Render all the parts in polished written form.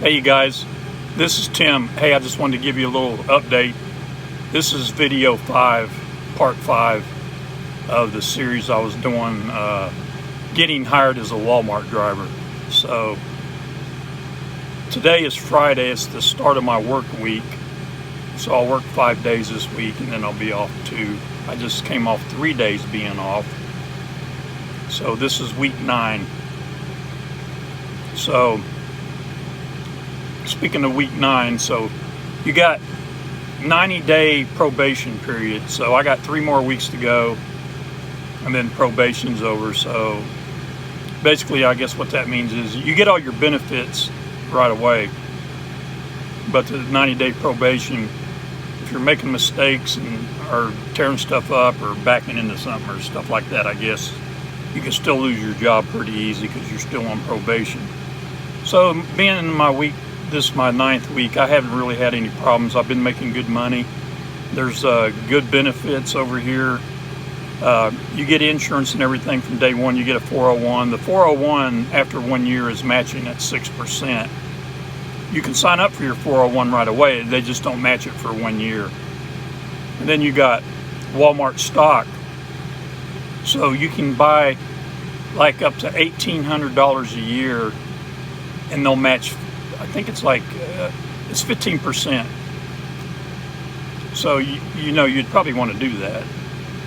Hey you guys, this is Tim. Hey, I just wanted to give you a little update. This is video 5, part 5 of the series I was doing, getting hired as a Walmart driver. So today is Friday, it's the start of my work week. So I'll work 5 days this week and then I'll be off 2. I just came off 3 days being off. So this is week 9. So speaking of week 9, so you got 90-day probation period. So I got 3 more weeks to go and then probation's over. So basically, I guess what that means is you get all your benefits right away, but the 90-day probation, if you're making mistakes and or tearing stuff up or backing into something or stuff like that, I guess you can still lose your job pretty easy because you're still on probation. So being in my week, this is my 9th week, I haven't really had any problems. I've been making good money. There's good benefits over here. You get insurance and everything from day one. You get a 401. The 401 after 1 year is matching at 6%. You can sign up for your 401 right away. They just don't match it for 1 year. And then you got Walmart stock. So you can buy like up to $1,800 a year and they'll match, I think it's like, it's 15%. So you know you'd probably want to do that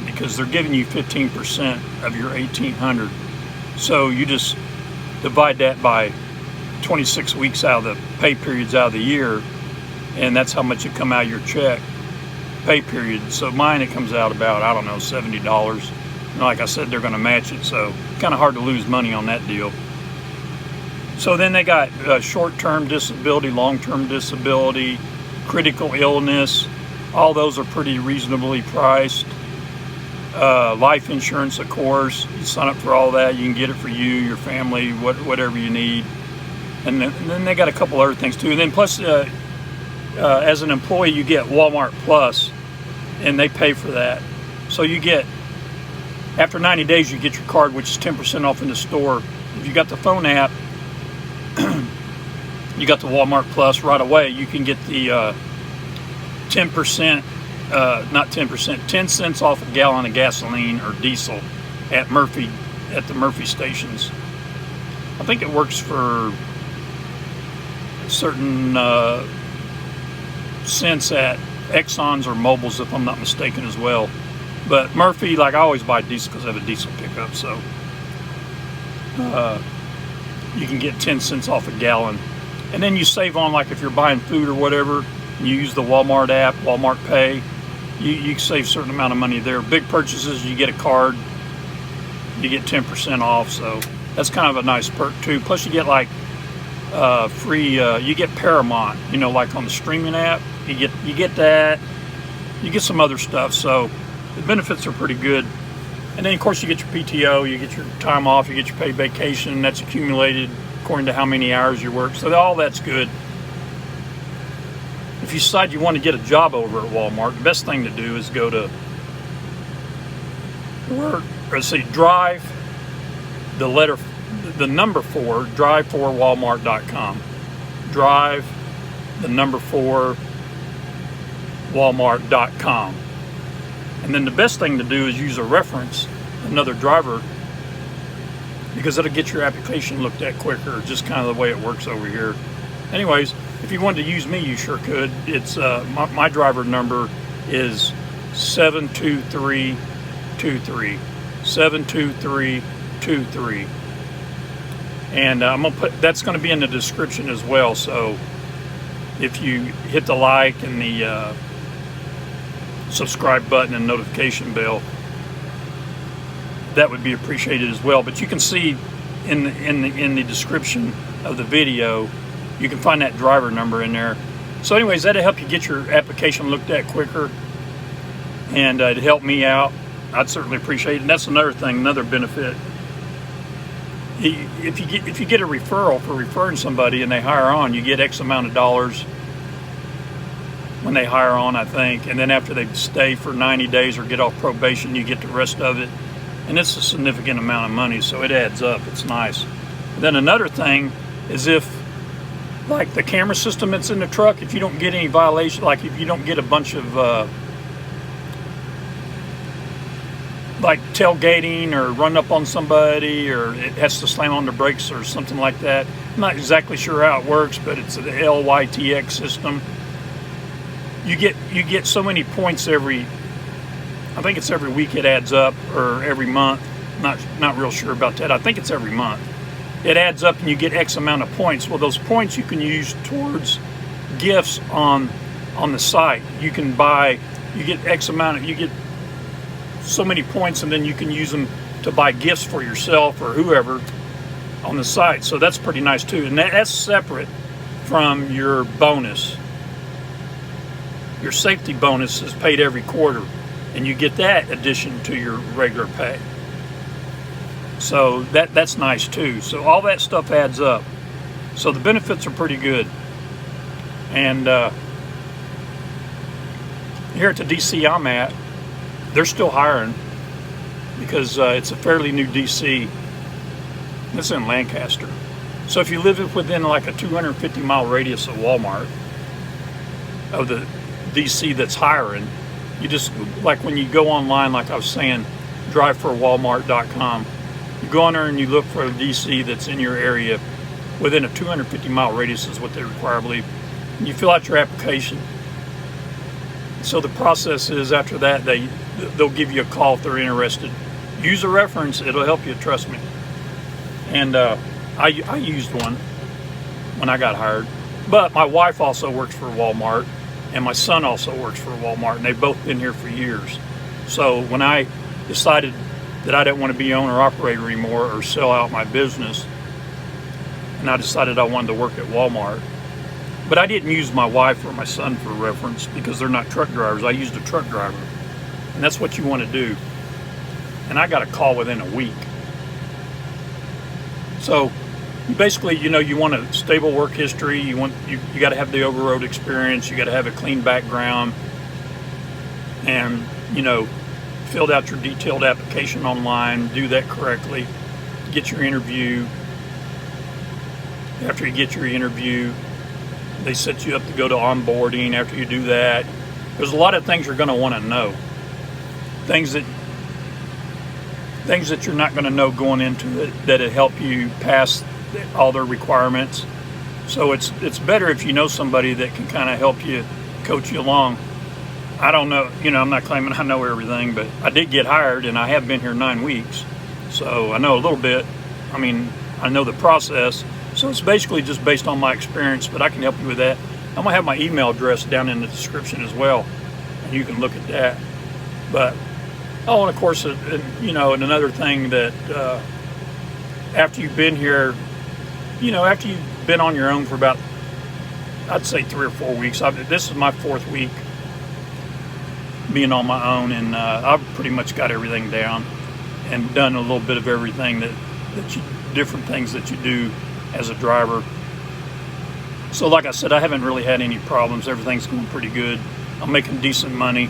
because they're giving you 15% of your $1,800. So you just divide that by 26 weeks out of the pay periods out of the year, and that's how much it come out of your check pay period. So mine, it comes out about, I don't know, $70. And like I said, they're going to match it, so kind of hard to lose money on that deal. So then they got short-term disability, long-term disability, critical illness. All those are pretty reasonably priced. Life insurance, of course. You sign up for all that, you can get it for you, your family, whatever you need. And then they got a couple other things too. And then plus, as an employee, you get Walmart Plus, and they pay for that. So you get, after 90 days, you get your card, which is 10% off in the store. If you got the phone app, you got the Walmart Plus right away. You can get the 10%, not 10%, 10 cents off a gallon of gasoline or diesel at the Murphy stations. I think it works for certain cents at Exxon's or Mobil's, if I'm not mistaken, as well. But Murphy, like, I always buy diesel because I have a diesel pickup, so you can get 10 cents off a gallon. And then you save on, like, if you're buying food or whatever, and you use the Walmart app, Walmart Pay, you save a certain amount of money there. Big purchases, you get a card, you get 10% off, so that's kind of a nice perk too. Plus you get like free, you get Paramount, you know, like on the streaming app, you get that, you get some other stuff, so the benefits are pretty good. And then of course you get your PTO, you get your time off, you get your paid vacation, that's accumulated according to how many hours you work, so all that's good. If you decide you want to get a job over at Walmart, the best thing to do is go to drive the number 4, drive4walmart.com. Drive the number 4 walmart.com. And then the best thing to do is use a reference, another driver, because it'll get your application looked at quicker, just kind of the way it works over here. Anyways, if you wanted to use me, you sure could. It's my driver number is 72323. 72323. And I'm gonna put, that's going to be in the description as well. So if you hit the like and the subscribe button and notification bell, that would be appreciated as well. But you can see in the description of the video, you can find that driver number in there. So anyways, that'll help you get your application looked at quicker, and it'd help me out. I'd certainly appreciate it. And that's another thing, another benefit. If you get a referral for referring somebody and they hire on, you get X amount of dollars when they hire on, I think. And then after they stay for 90 days or get off probation, you get the rest of it. And it's a significant amount of money, so it adds up. It's nice. Then another thing is if like the camera system that's in the truck, if you don't get any violation, like if you don't get a bunch of like tailgating or run up on somebody, or it has to slam on the brakes or something like that. I'm not exactly sure how it works, but it's the LYTX system. You get so many points every, I think it's every week it adds up, or every month. Not real sure about that. I think it's every month. It adds up and you get X amount of points. Well, those points you can use towards gifts on the site. You can buy, you get X amount, you get so many points, and then you can use them to buy gifts for yourself or whoever on the site. So that's pretty nice too. And that's separate from your bonus. Your safety bonus is paid every quarter, and you get that addition to your regular pay. So that's nice too. So all that stuff adds up. So the benefits are pretty good. And here at the DC I'm at, they're still hiring, because it's a fairly new DC. It's in Lancaster. So if you live within like a 250 mile radius of Walmart, of the DC that's hiring, you just, like when you go online, like I was saying, driveforwalmart.com, you go on there and you look for a DC that's in your area within a 250 mile radius is what they require, I believe. And you fill out your application. So the process is, after that, they'll give you a call if they're interested. Use a reference, it'll help you, trust me. And I used one when I got hired. But my wife also works for Walmart, and my son also works for Walmart, and they've both been here for years. So when I decided that I didn't want to be owner-operator anymore or sell out my business, and I decided I wanted to work at Walmart. But I didn't use my wife or my son for reference, because they're not truck drivers. I used a truck driver, and that's what you want to do. And I got a call within a week. So basically, you want a stable work history. You got to have the over-road experience. You got to have a clean background, and filled out your detailed application online. Do that correctly. Get your interview. After you get your interview, they set you up to go to onboarding. After you do that, there's a lot of things you're going to want to know. Things that you're not going to know going into it, that'll help you pass all their requirements. So it's better if you know somebody that can kind of help you, coach you along. I don't know, I'm not claiming I know everything, but I did get hired, and I have been here 9 weeks. So I know a little bit. I mean, I know the process. So it's basically just based on my experience, but I can help you with that. I'm going to have my email address down in the description as well, and you can look at that. But, and of course, and another thing that after you've been here, after you've been on your own for about, I'd say 3 or 4 weeks. This is my 4th week being on my own, and I've pretty much got everything down and done a little bit of everything different things that you do as a driver. So like I said, I haven't really had any problems. Everything's going pretty good. I'm making decent money,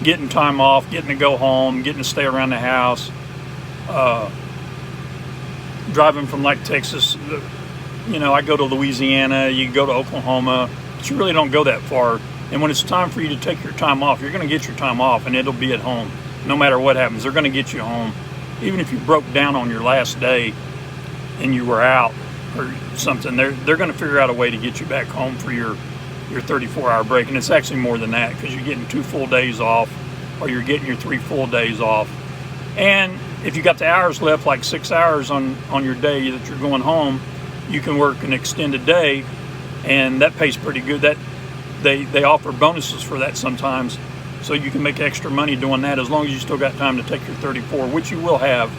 getting time off, getting to go home, getting to stay around the house, driving from like Texas, I go to Louisiana, you go to Oklahoma, but you really don't go that far. And when it's time for you to take your time off, you're going to get your time off, and it'll be at home. No matter what happens, they're going to get you home. Even if you broke down on your last day and you were out or something, they're going to figure out a way to get you back home for your 34-hour break. And it's actually more than that, because you're getting 2 full days off, or you're getting your 3 full days off. And if you got the hours left, like 6 hours on your day that you're going home, you can work an extended day, and that pays pretty good. That they offer bonuses for that sometimes, so you can make extra money doing that, as long as you still got time to take your 34, which you will have.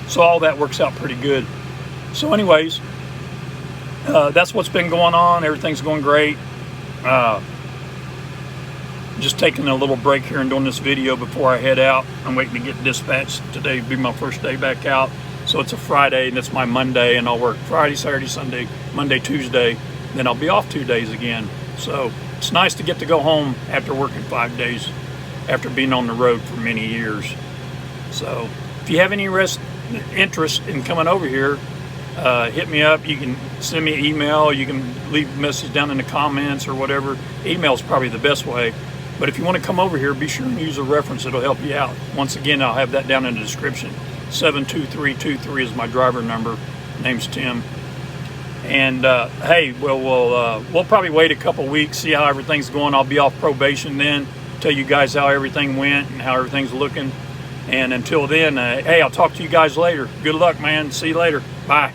So all that works out pretty good. So anyways, that's what's been going on. Everything's going great. Just taking a little break here and doing this video before I head out. I'm waiting to get dispatched. Today will be my first day back out. So it's a Friday, and it's my Monday, and I'll work Friday, Saturday, Sunday, Monday, Tuesday. Then I'll be off 2 days again. So it's nice to get to go home after working 5 days, after being on the road for many years. So if you have any interest in coming over here, hit me up. You can send me an email. You can leave a message down in the comments or whatever. Email is probably the best way. But if you want to come over here, be sure and use a reference. It'll help you out. Once again, I'll have that down in the description. 72323 is my driver number. Name's Tim. And hey, we'll probably wait a couple weeks, see how everything's going. I'll be off probation then, tell you guys how everything went and how everything's looking. And until then, hey, I'll talk to you guys later. Good luck, man. See you later. Bye.